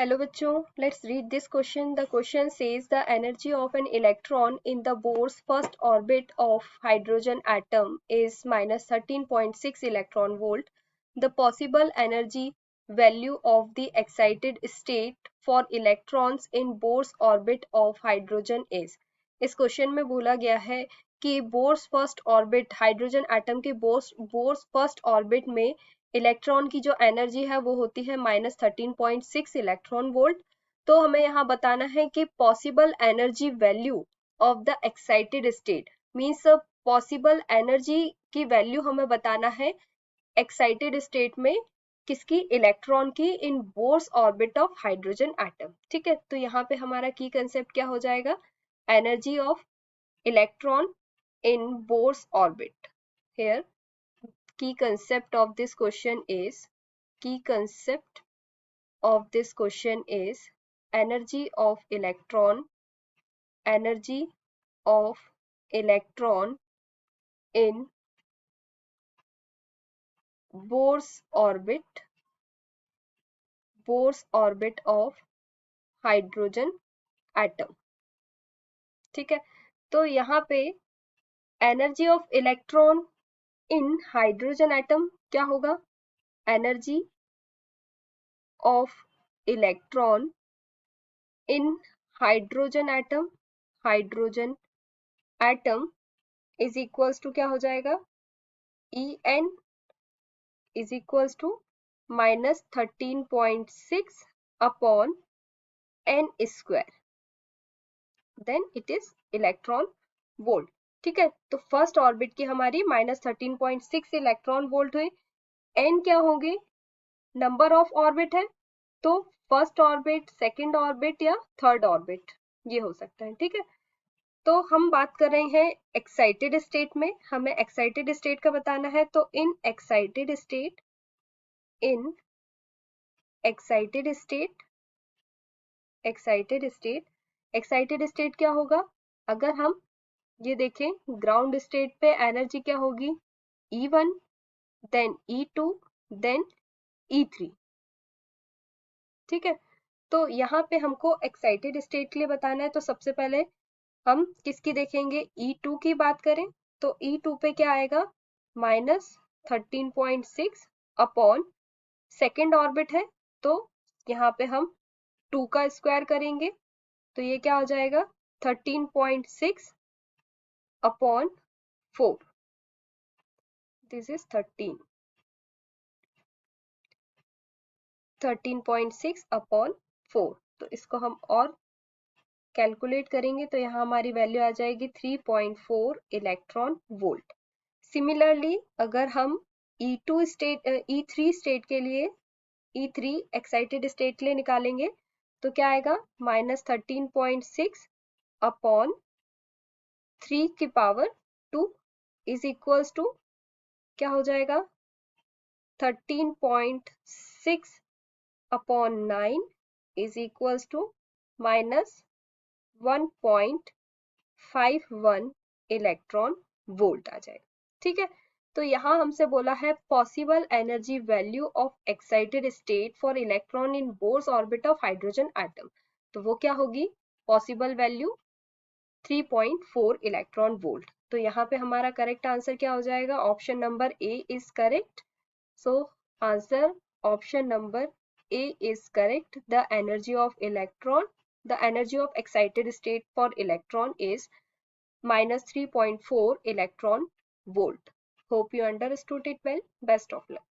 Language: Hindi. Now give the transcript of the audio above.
Hello बच्चों, let's read this question. The question says the energy of an electron in the Bohr's first orbit of hydrogen atom is minus 13.6 electron volt. The possible energy value of the excited state for electrons in Bohr's orbit of hydrogen is. इस क्वेश्चन में बोला गया है कि Bohr's first orbit hydrogen atom के बोर्स फर्स्ट ऑर्बिट में इलेक्ट्रॉन की जो एनर्जी है वो होती है -13.6 इलेक्ट्रॉन वोल्ट। तो हमें यहाँ बताना है कि possible energy value of the excited state means possible energy की वैल्यू हमें बताना है एक्साइटेड स्टेट में किसकी, इलेक्ट्रॉन की, in Bohr's orbit of hydrogen atom. ठीक है, तो यहाँ पे हमारा की कंसेप्ट क्या हो जाएगा, energy of electron in Bohr's orbit. Here, key concept of this question is energy of electron in Bohr's orbit of hydrogen atom। ठीक है, तो यहाँ पे energy of electron in hydrogen atom क्या होगा, energy of electron in hydrogen atom is equals to क्या हो जाएगा, En is equals to -13.6 upon n square, then it is electron volt. ठीक है, तो फर्स्ट ऑर्बिट की हमारी -13.6 इलेक्ट्रॉन वोल्ट हुई। n क्या होंगे, नंबर ऑफ ऑर्बिट है, तो फर्स्ट ऑर्बिट, सेकंड ऑर्बिट या थर्ड ऑर्बिट ये हो सकता है। ठीक है, तो हम बात कर रहे हैं एक्साइटेड स्टेट में, हमें एक्साइटेड स्टेट का बताना है। तो इन एक्साइटेड स्टेट क्या होगा, अगर हम ये देखें ग्राउंड स्टेट पे एनर्जी क्या होगी, E1 then E2 then E3। ठीक है, तो यहाँ पे हमको एक्साइटेड स्टेट के लिए बताना है, तो सबसे पहले हम किसकी देखेंगे, E2 की बात करें तो E2 पे क्या आएगा, -13.6 अपॉन सेकेंड ऑर्बिट है, तो यहाँ पे हम 2 का स्क्वायर करेंगे, तो ये क्या हो जाएगा 13.6 अपॉन 4, दिस इज 13.6 अपॉन 4। तो इसको हम और कैलकुलेट करेंगे तो यहाँ हमारी वैल्यू आ जाएगी 3.4 इलेक्ट्रॉन वोल्ट। सिमिलरली अगर हम E3 स्टेट के लिए, E3 एक्साइटेड स्टेट के लिए निकालेंगे तो क्या आएगा, -13.6 अपॉन 3 की पावर 2 इज इक्वल्स टू क्या हो जाएगा, 13.6 upon 9 is equals to -1.51 electron volt आ जाएगा। ठीक है, तो यहाँ हमसे बोला है possible energy value of excited state for electron in Bohr's orbit of hydrogen atom, तो वो क्या होगी, पॉसिबल वैल्यू 3.4 इलेक्ट्रॉन वोल्ट। तो यहाँ पे हमारा करेक्ट आंसर क्या हो जाएगा, option number A is correct. So answer option number A is correct. The energy of excited state for electron is -3.4 electron volt. Hope you understood it well. Best of luck.